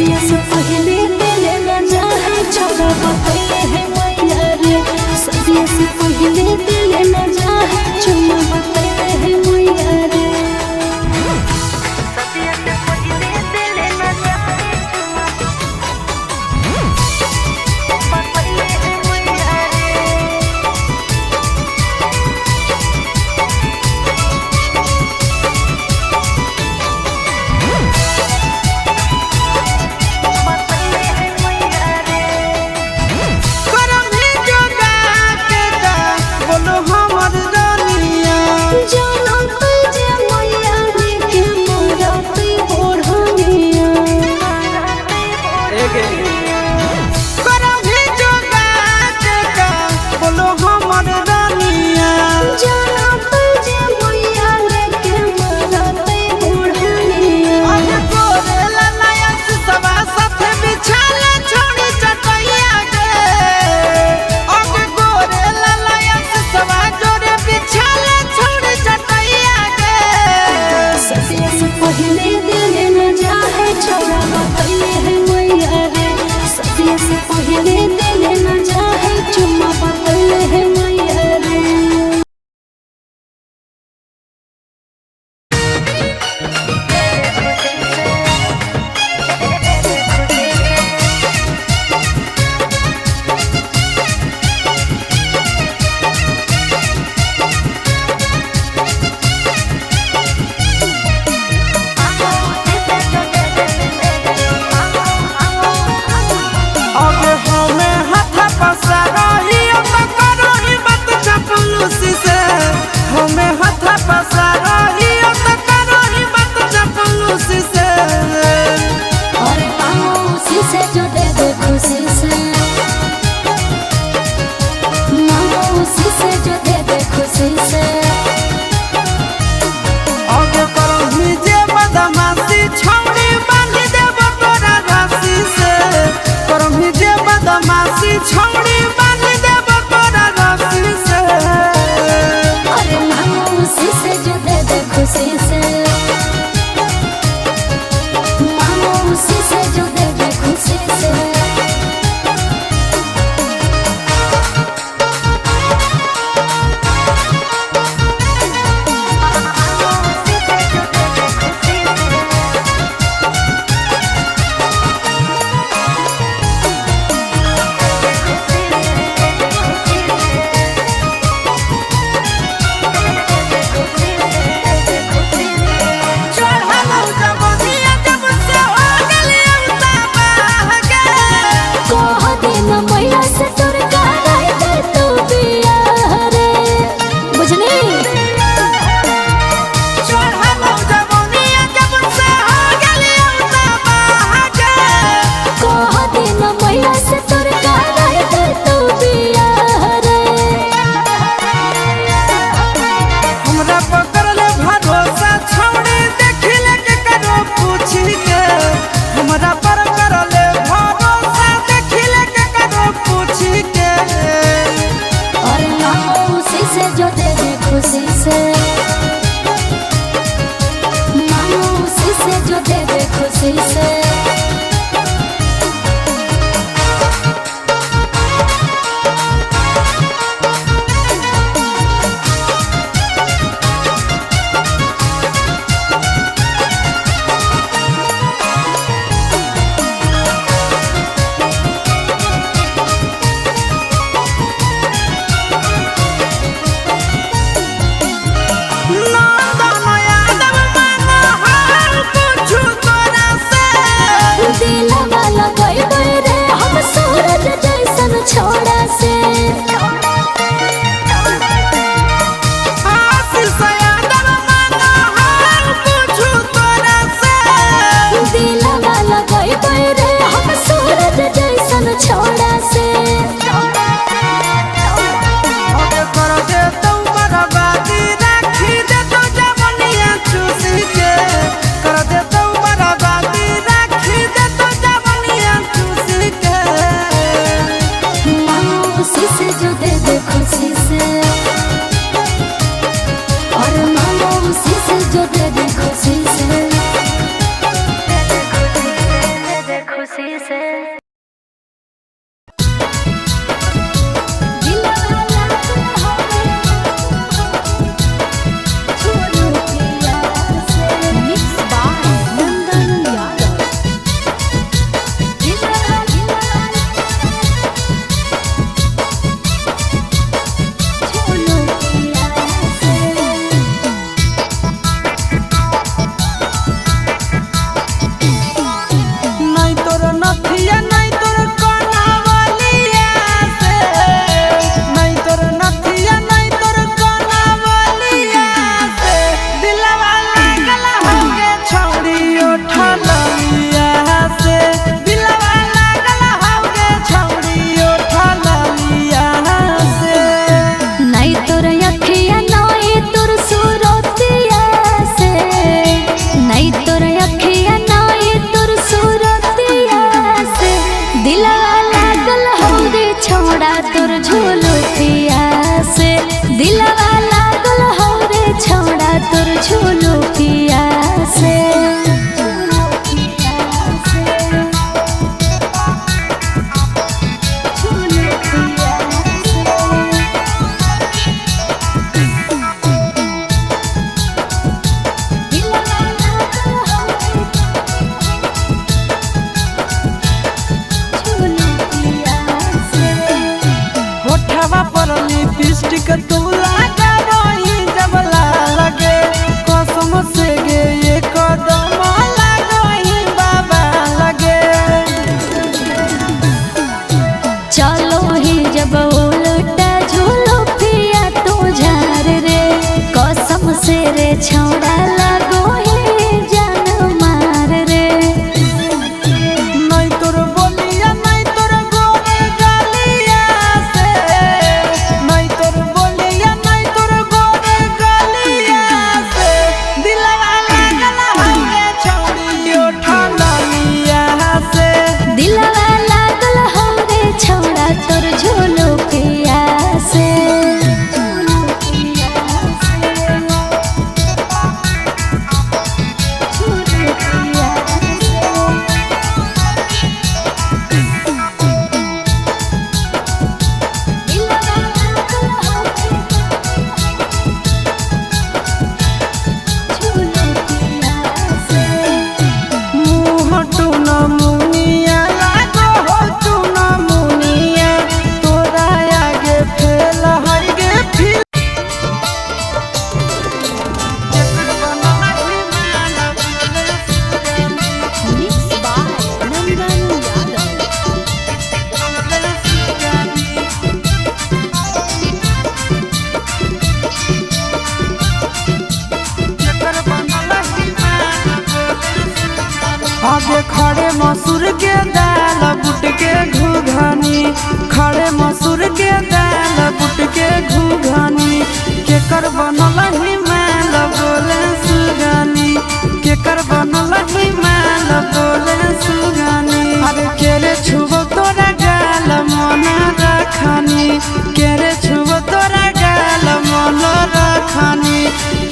सदिया से पहले दिले न जाए छोड़ा बतैले है मैया रे। सदिया से पहले दिले न जाए छोड़ा बतैले है मैया रे। सदिया से पहले दिले न जाए छोड़ा बतैले है मैया रे। खुशी से। छौड़ा लगो हे जान मार रे। नहीं तोर बोलिया नहीं तोर गोरे गालिया से, नहीं तोर बोलिया नहीं तोर गोरे गालिया से, दिलवा लागल हवे छौड़ी उठा लिया से, दिलवा लागल हवे छौड़ा तोर झोलो पिया से। आगे खड़े मसूर के दाल बुट के घुघनी, खड़े मसूर के दाल बुट के घुघनी, केकर बनल हिमाल बोले सुगानी, केकर बनल हिमाल बोले सुगानी। अरे केरे छुबो तोरा गाल मन रखनी, केरे छुबो तोरा गाल मन रखनी,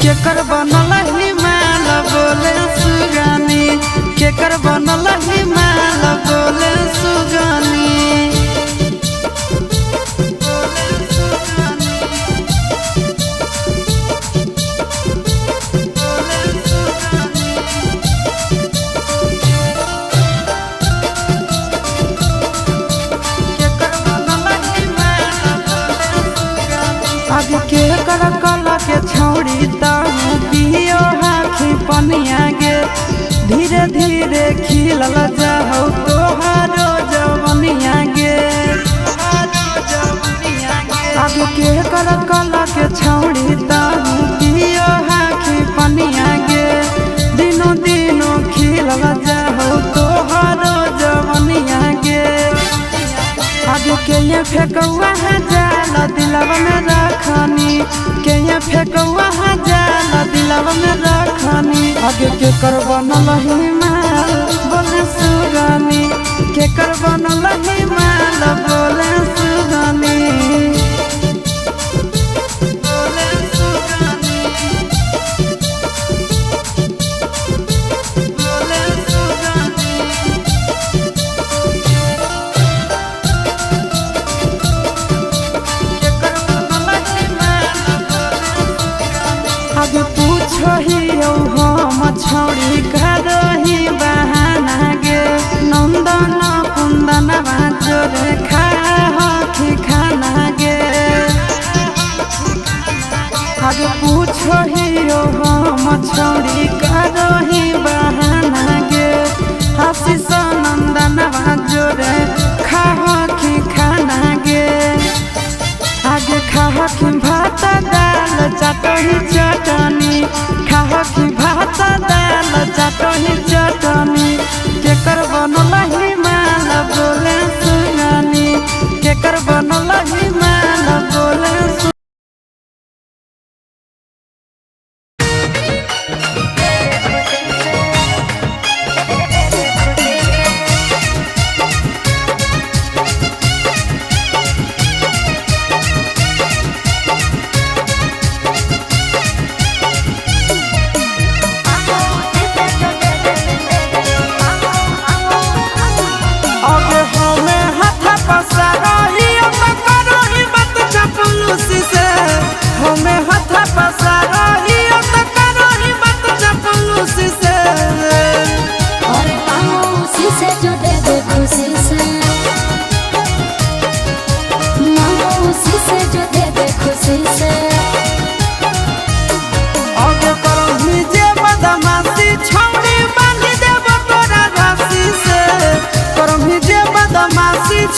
केकर बनल हिमाल बोले सुगानी, केकर बनल हिमाल बोले सुगानी। आगे के कर कला के छौड़ी ताहू पियो हाथी पनिया गे, धीरे धीरे खिलल जाहौ तोहारो जवनिया गे। आगे के कर कला के छौड़ी ताहू पियो हाथी पनिया गे, दिनों दिनों खिलल जाहौ तोहारो जवनिया गे। आगे के ये फेकौआ जाल दिलवा में रखनी, के ये फेकौआ जाल दिलवा में रखनी। आगे के कर बनल हिमाल बोले सुगानी, के कर बनल हिमाल बोले सुगानी। जोरे खाखी खाना गे आगे पूछो ही हम छोड़ी करही बहाना गे आशीष नंदनवा जोरे खाखी खाना गे आगे खाखी भात दाल चटनी चटनी खाखी भात दाल चटनी चटनी केकर बनल ही माल बोले सुनानी केकर बनल ही माल बोले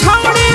छोड़ी